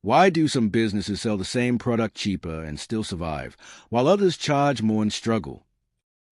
Why do some businesses sell the same product cheaper and still survive, while others charge more and struggle?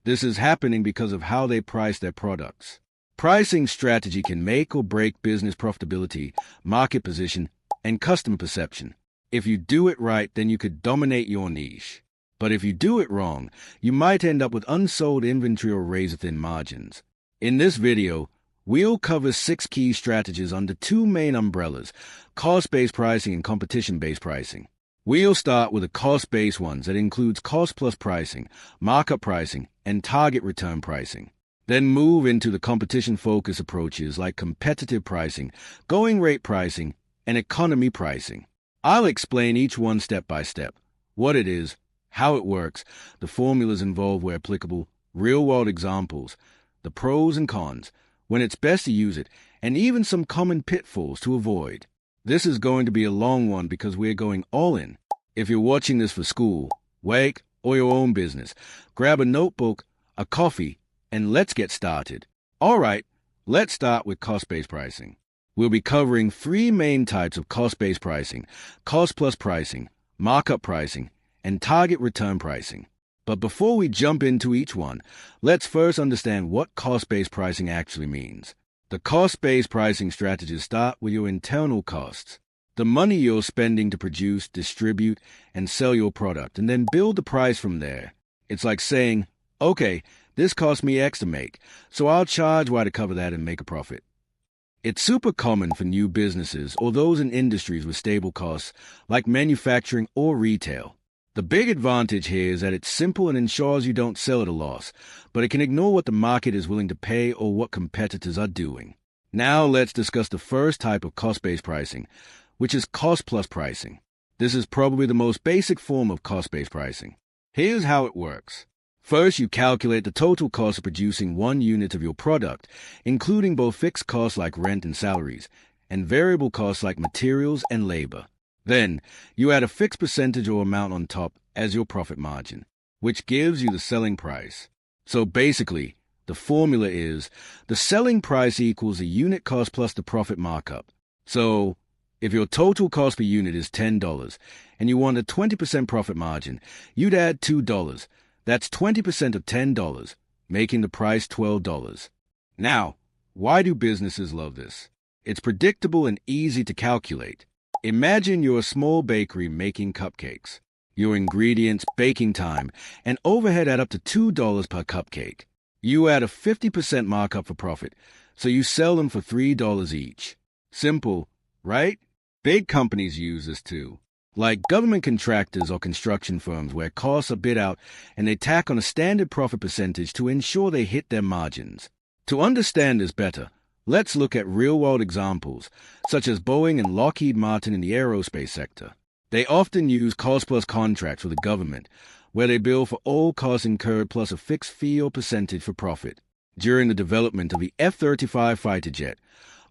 This is happening because of how they price their products. Pricing strategy can make or break business profitability, market position, and customer perception. If you do it right, then you could dominate your niche. But if you do it wrong, you might end up with unsold inventory or razor-thin margins. In this video, we'll cover 6 key strategies under 2 main umbrellas: cost-based pricing and competition-based pricing. We'll start with the cost-based ones that includes cost-plus pricing, markup pricing, and target return pricing. Then move into the competition-focused approaches like competitive pricing, going rate pricing, and economy pricing. I'll explain each one step by step: what it is, how it works, the formulas involved where applicable, real-world examples, the pros and cons, when it's best to use it, and even some common pitfalls to avoid. This is going to be a long one because we're going all in. If you're watching this for school, work, or your own business, grab a notebook, a coffee, and let's get started. All right, let's start with cost-based pricing. We'll be covering 3 main types of cost-based pricing: cost-plus pricing, markup pricing, and target return pricing. But before we jump into each one, let's first understand what cost-based pricing actually means. The cost-based pricing strategies start with your internal costs, the money you're spending to produce, distribute, and sell your product, and then build the price from there. It's like saying, okay, this cost me X to make, so I'll charge Y to cover that and make a profit. It's super common for new businesses or those in industries with stable costs, like manufacturing or retail. The big advantage here is that it's simple and ensures you don't sell at a loss, but it can ignore what the market is willing to pay or what competitors are doing. Now let's discuss the first type of cost-based pricing, which is cost-plus pricing. This is probably the most basic form of cost-based pricing. Here's how it works. First, you calculate the total cost of producing 1 unit of your product, including both fixed costs like rent and salaries, and variable costs like materials and labor. Then, you add a fixed percentage or amount on top as your profit margin, which gives you the selling price. So basically, the formula is the selling price equals the unit cost plus the profit markup. So, if your total cost per unit is $10 and you want a 20% profit margin, you'd add $2. That's 20% of $10, making the price $12. Now, why do businesses love this? It's predictable and easy to calculate. Imagine you're a small bakery making cupcakes. Your ingredients, baking time, and overhead add up to $2 per cupcake. You add a 50% markup for profit, so you sell them for $3 each. Simple, right? Big companies use this too, like government contractors or construction firms where costs are bid out and they tack on a standard profit percentage to ensure they hit their margins. To understand this better, let's look at real-world examples, such as Boeing and Lockheed Martin in the aerospace sector. They often use cost-plus contracts with the government, where they bill for all costs incurred plus a fixed fee or percentage for profit. During the development of the F-35 fighter jet,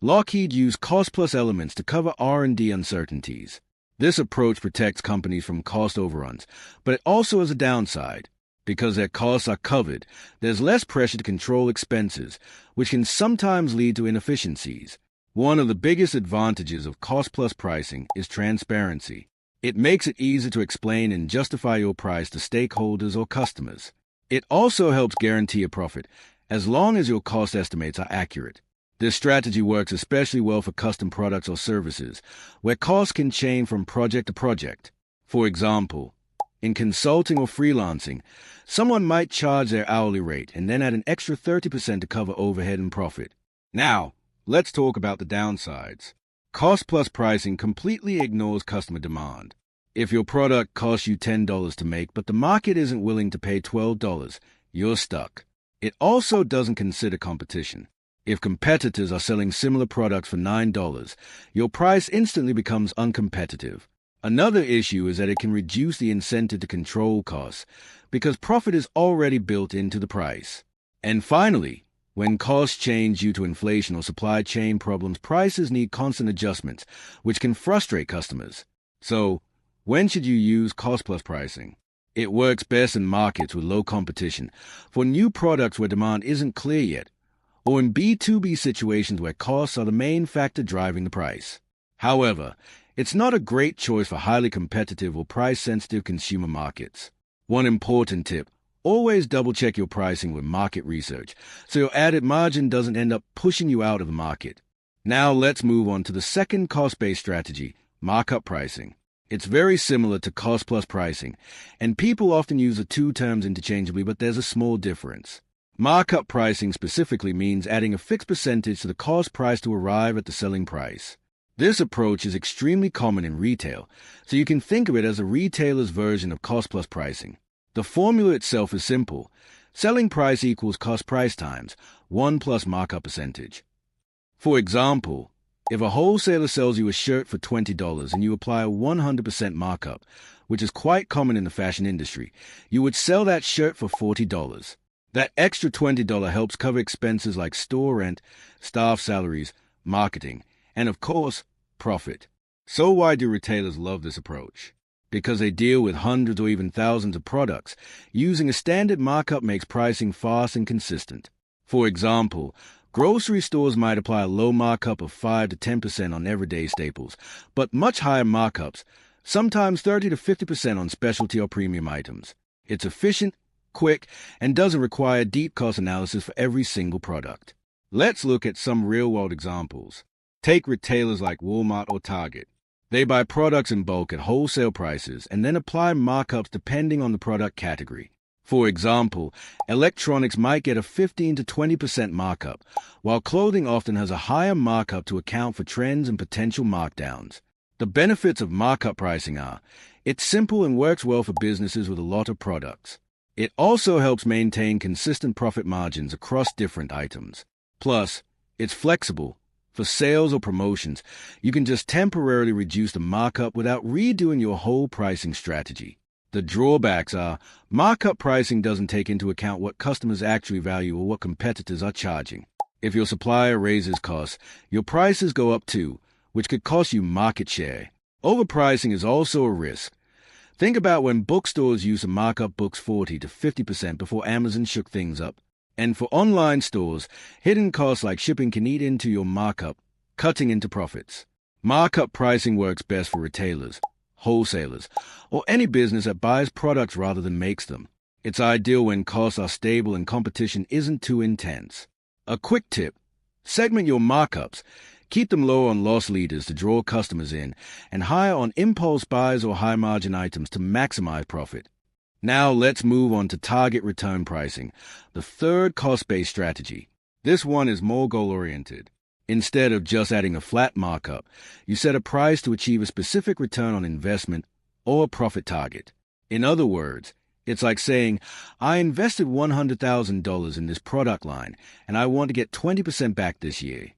Lockheed used cost-plus elements to cover R&D uncertainties. This approach protects companies from cost overruns, but it also has a downside. Because their costs are covered, there's less pressure to control expenses, which can sometimes lead to inefficiencies. One of the biggest advantages of cost-plus pricing is transparency. It makes it easy to explain and justify your price to stakeholders or customers. It also helps guarantee a profit, as long as your cost estimates are accurate. This strategy works especially well for custom products or services, where costs can change from project to project. For example, in consulting or freelancing, someone might charge their hourly rate and then add an extra 30% to cover overhead and profit. Now, let's talk about the downsides. Cost-plus pricing completely ignores customer demand. If your product costs you $10 to make, but the market isn't willing to pay $12, you're stuck. It also doesn't consider competition. If competitors are selling similar products for $9, your price instantly becomes uncompetitive. Another issue is that it can reduce the incentive to control costs, because profit is already built into the price. And finally, when costs change due to inflation or supply chain problems, prices need constant adjustments, which can frustrate customers. So, when should you use cost-plus pricing? It works best in markets with low competition, for new products where demand isn't clear yet, or in B2B situations where costs are the main factor driving the price. However, It's not a great choice for highly competitive or price-sensitive consumer markets. One important tip: always double-check your pricing with market research, so your added margin doesn't end up pushing you out of the market. Now let's move on to the second cost-based strategy, markup pricing. It's very similar to cost-plus pricing, and people often use the two terms interchangeably, but there's a small difference. Markup pricing specifically means adding a fixed percentage to the cost price to arrive at the selling price. This approach is extremely common in retail, so you can think of it as a retailer's version of cost-plus pricing. The formula itself is simple. Selling price equals cost price times 1 plus markup percentage. For example, if a wholesaler sells you a shirt for $20 and you apply a 100% markup, which is quite common in the fashion industry, you would sell that shirt for $40. That extra $20 helps cover expenses like store rent, staff salaries, marketing, and of course, profit. So why do retailers love this approach? Because they deal with hundreds or even thousands of products. Using a standard markup makes pricing fast and consistent. For example, grocery stores might apply a low markup of 5 to 10% on everyday staples, but much higher markups, sometimes 30 to 50% on specialty or premium items. It's efficient, quick, and doesn't require deep cost analysis for every single product. Let's look at some real-world examples. Take retailers like Walmart or Target. They buy products in bulk at wholesale prices and then apply markups depending on the product category. For example, electronics might get a 15 to 20% markup, while clothing often has a higher markup to account for trends and potential markdowns. The benefits of markup pricing are: it's simple and works well for businesses with a lot of products. It also helps maintain consistent profit margins across different items. Plus, it's flexible. For sales or promotions, you can just temporarily reduce the markup without redoing your whole pricing strategy. The drawbacks are, markup pricing doesn't take into account what customers actually value or what competitors are charging. If your supplier raises costs, your prices go up too, which could cost you market share. Overpricing is also a risk. Think about when bookstores used to mark up books 40 to 50% before Amazon shook things up. And for online stores, hidden costs like shipping can eat into your markup, cutting into profits. Markup pricing works best for retailers, wholesalers, or any business that buys products rather than makes them. It's ideal when costs are stable and competition isn't too intense. A quick tip: segment your markups. Keep them low on loss leaders to draw customers in, and higher on impulse buys or high-margin items to maximize profit. Now let's move on to target return pricing, the third cost-based strategy. This one is more goal-oriented. Instead of just adding a flat markup, you set a price to achieve a specific return on investment or a profit target. In other words, it's like saying, I invested $100,000 in this product line, and I want to get 20% back this year.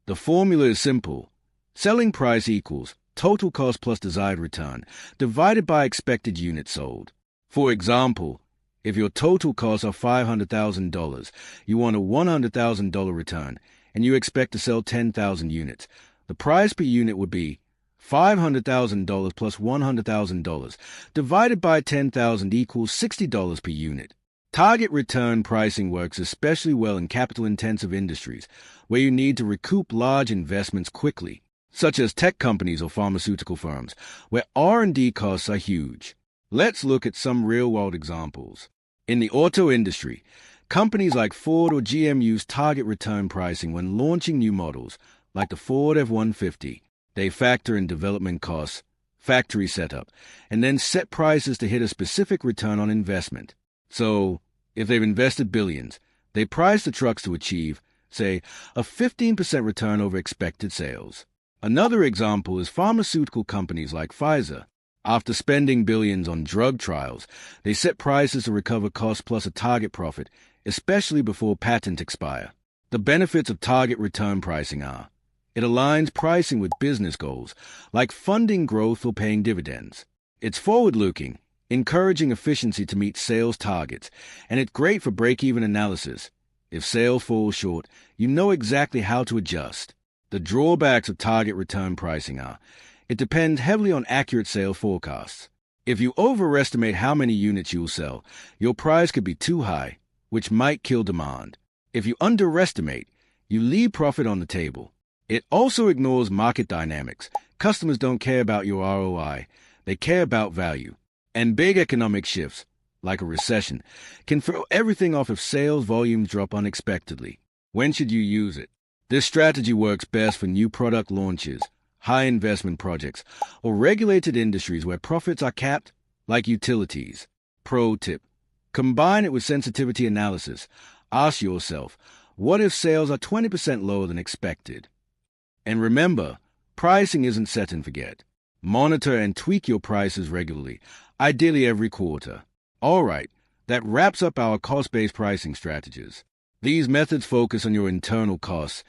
The formula is simple. Selling price equals total cost plus desired return, divided by expected units sold. For example, if your total costs are $500,000, you want a $100,000 return, and you expect to sell 10,000 units. The price per unit would be $500,000 plus $100,000, divided by 10,000 equals $60 per unit. Target return pricing works especially well in capital-intensive industries, where you need to recoup large investments quickly, such as tech companies or pharmaceutical firms, where R&D costs are huge. Let's look at some real-world examples. In the auto industry, companies like Ford or GM use target return pricing when launching new models, like the Ford F-150. They factor in development costs, factory setup, and then set prices to hit a specific return on investment. So, if they've invested billions, they price the trucks to achieve, say, a 15% return over expected sales. Another example is pharmaceutical companies like Pfizer. After spending billions on drug trials, they set prices to recover costs plus a target profit, especially before patents expire. The benefits of target return pricing are: it aligns pricing with business goals, like funding growth or paying dividends. It's forward-looking, encouraging efficiency to meet sales targets, and it's great for break-even analysis. If sales fall short, you know exactly how to adjust. The drawbacks of target return pricing are: it depends heavily on accurate sales forecasts. If you overestimate how many units you'll sell, your price could be too high, which might kill demand. If you underestimate, you leave profit on the table. It also ignores market dynamics. Customers don't care about your ROI. They care about value. And big economic shifts, like a recession, can throw everything off if sales volumes drop unexpectedly. When should you use it? This strategy works best for new product launches, high investment projects, or regulated industries where profits are capped, like utilities. Pro tip: combine it with sensitivity analysis. Ask yourself, what if sales are 20% lower than expected? And remember, pricing isn't set and forget. Monitor and tweak your prices regularly, ideally every quarter. All right, that wraps up our cost-based pricing strategies. These methods focus on your internal costs,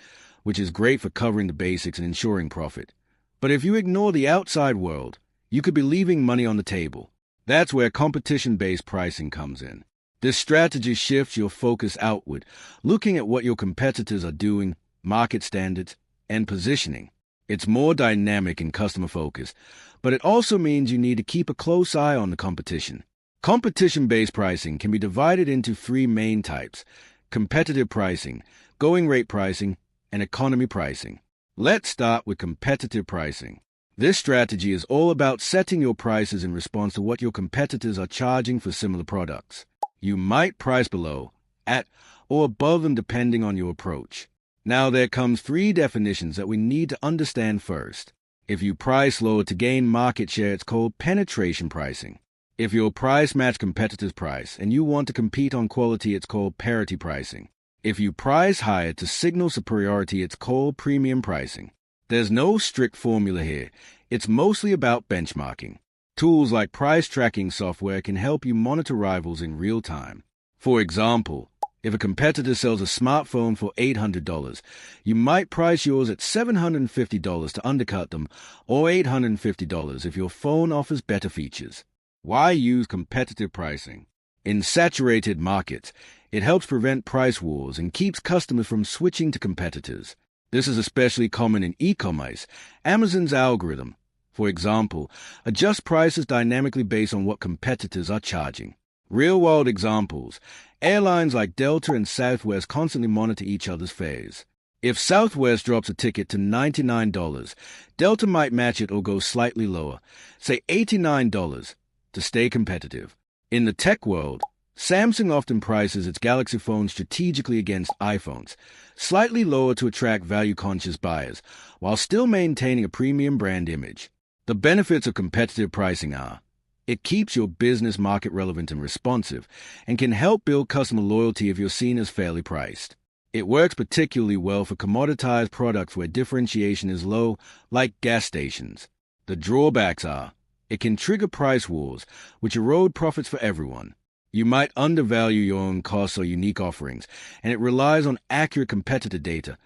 which is great for covering the basics and ensuring profit. But if you ignore the outside world, you could be leaving money on the table. That's where competition-based pricing comes in. This strategy shifts your focus outward, looking at what your competitors are doing, market standards, and positioning. It's more dynamic and customer-focused, but it also means you need to keep a close eye on the competition. Competition-based pricing can be divided into three main types: competitive pricing, going rate pricing, and economy pricing. Let's start with competitive pricing. This strategy is all about setting your prices in response to what your competitors are charging for similar products. You might price below, at, or above them depending on your approach. Now there comes three definitions that we need to understand first. If you price lower to gain market share, it's called penetration pricing. If your price match competitors' price and you want to compete on quality, it's called parity pricing. If you price higher to signal superiority, it's called premium pricing. There's no strict formula here. It's mostly about benchmarking. Tools like price tracking software can help you monitor rivals in real time. For example, if a competitor sells a smartphone for $800, you might price yours at $750 to undercut them, or $850 if your phone offers better features. Why use competitive pricing? In saturated markets, it helps prevent price wars and keeps customers from switching to competitors. This is especially common in e-commerce. Amazon's algorithm, for example, adjusts prices dynamically based on what competitors are charging. Real-world examples: airlines like Delta and Southwest constantly monitor each other's fares. If Southwest drops a ticket to $99, Delta might match it or go slightly lower, say $89, to stay competitive. In the tech world, Samsung often prices its Galaxy phones strategically against iPhones, slightly lower to attract value-conscious buyers, while still maintaining a premium brand image. The benefits of competitive pricing are: it keeps your business market relevant and responsive, and can help build customer loyalty if you're seen as fairly priced. It works particularly well for commoditized products where differentiation is low, like gas stations. The drawbacks are: it can trigger price wars, which erode profits for everyone. You might undervalue your own costs or unique offerings, and it relies on accurate competitor data.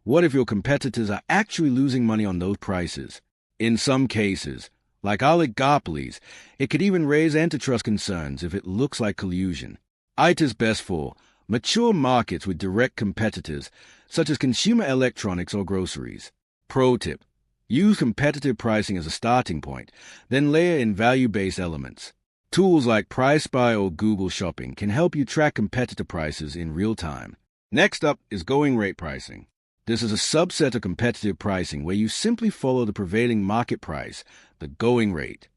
What if your competitors are actually losing money on those prices? In some cases, like oligopolies, it could even raise antitrust concerns if it looks like collusion. IT is best for mature markets with direct competitors, such as consumer electronics or groceries. Pro tip: use competitive pricing as a starting point, then layer in value-based elements. Tools like PriceBuy or Google Shopping can help you track competitor prices in real time. Next up is going rate pricing. This is a subset of competitive pricing where you simply follow the prevailing market price, the going rate.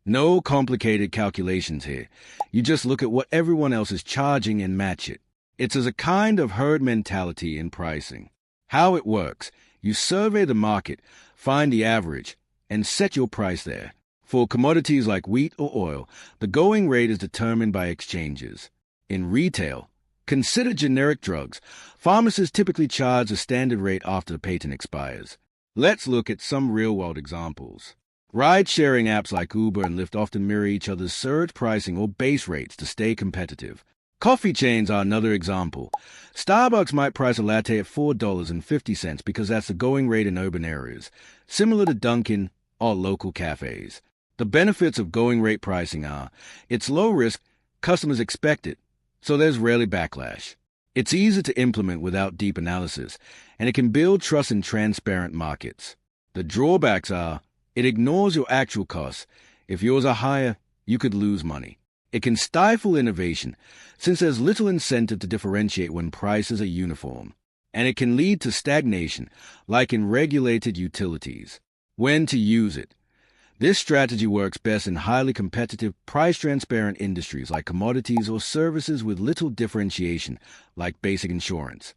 No complicated calculations here. You just look at what everyone else is charging and match it. It's as a kind of herd mentality in pricing. How it works: you survey the market, find the average, and set your price there. For commodities like wheat or oil, the going rate is determined by exchanges. In retail, consider generic drugs. Pharmacists typically charge a standard rate after the patent expires. Let's look at some real-world examples. Ride-sharing apps like Uber and Lyft often mirror each other's surge pricing or base rates to stay competitive. Coffee chains are another example. Starbucks might price a latte at $4.50 because that's the going rate in urban areas, similar to Dunkin' or local cafes. The benefits of going rate pricing are: it's low risk, customers expect it, so there's rarely backlash. It's easy to implement without deep analysis, and it can build trust in transparent markets. The drawbacks are: it ignores your actual costs. If yours are higher, you could lose money. It can stifle innovation, since there's little incentive to differentiate when prices are uniform. and it can lead to stagnation, like in regulated utilities. When to use it? This strategy works best in highly competitive, price-transparent industries like commodities or services with little differentiation, like basic insurance.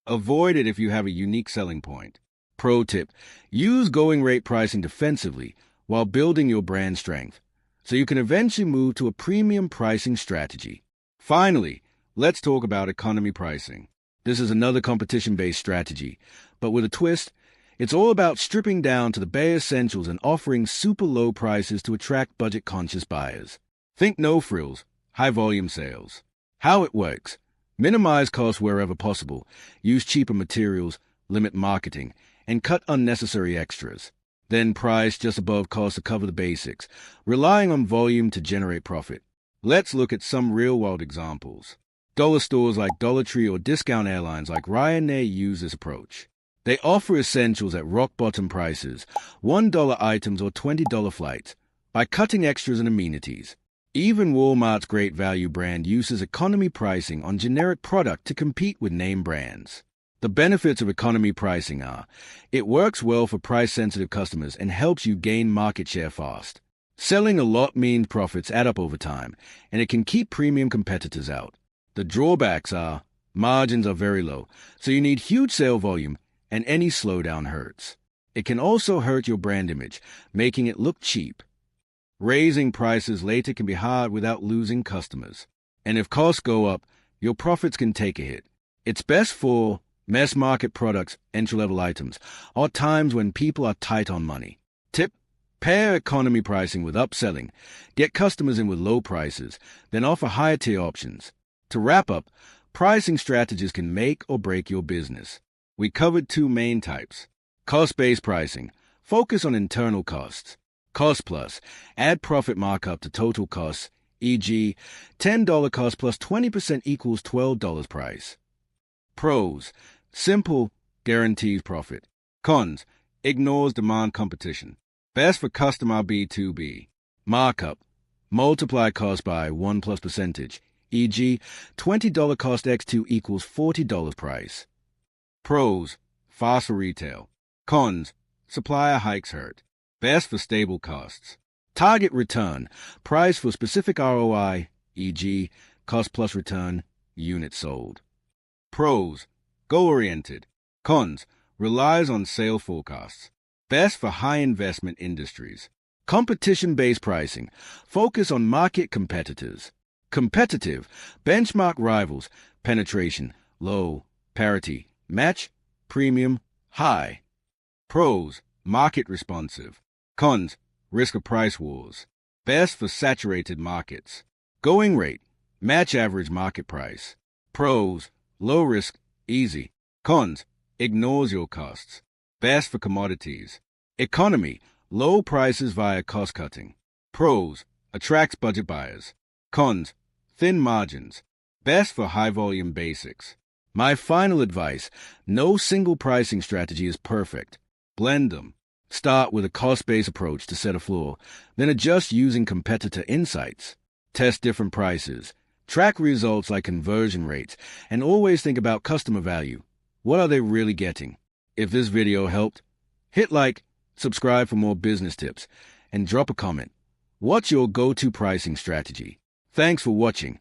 Avoid it if you have a unique selling point. Pro tip: use going rate pricing defensively while building your brand strength, so you can eventually move to a premium pricing strategy. Finally, let's talk about economy pricing. This is another competition-based strategy, but with a twist. It's all about stripping down to the bare essentials and offering super low prices to attract budget-conscious buyers. Think no-frills, high-volume sales. How it works: minimize costs wherever possible, use cheaper materials, limit marketing, and cut unnecessary extras. Then price just above cost to cover the basics, relying on volume to generate profit. Let's look at some real-world examples. Dollar stores like Dollar Tree or discount airlines like Ryanair use this approach. They offer essentials at rock-bottom prices, $1 items or $20 flights, by cutting extras and amenities. Even Walmart's great value brand uses economy pricing on generic product to compete with name brands. The benefits of economy pricing are: it works well for price-sensitive customers and helps you gain market share fast. Selling a lot means profits add up over time, and it can keep premium competitors out. The drawbacks are: margins are very low, so you need huge sale volume, and any slowdown hurts. It can also hurt your brand image, making it look cheap. Raising prices later can be hard without losing customers. And if costs go up, your profits can take a hit. It's best for mass market products, entry-level items, or times when people are tight on money. Tip: pair economy pricing with upselling. Get customers in with low prices, then offer higher tier options. To wrap up, pricing strategies can make or break your business. We covered two main types. Cost-based pricing. Focus on internal costs. Cost plus. Add profit markup to total costs, e.g., $10 cost plus 20% equals $12 price. Pros: simple, guarantees profit. Cons: ignores demand competition. Best for customer B2B. Markup: multiply cost by 1 plus percentage, e.g., $20 cost x2 equals $40 price. Pros: fast for retail. Cons: supplier hikes hurt. Best for stable costs. Target return: price for specific ROI, e.g., cost plus return, unit sold. Pros: goal-oriented. Cons: relies on sale forecasts. Best for high-investment industries. Competition-based pricing: focus on market competitors. Competitive: benchmark rivals, penetration, low, parity, match, premium, high. Pros: market responsive. Cons: risk of price wars. Best for saturated markets. Going rate: match average market price. Pros: low risk, easy. Cons: ignores your costs. Best for commodities. Economy: low prices via cost cutting. Pros: attracts budget buyers. Cons: thin margins. Best for high volume basics. My final advice: no single pricing strategy is perfect. Blend them. Start with a cost-based approach to set a floor, then adjust using competitor insights. Test different prices. Track results like conversion rates, and always think about customer value. What are they really getting? If this video helped, hit like, subscribe for more business tips, and drop a comment. What's your go-to pricing strategy? Thanks for watching,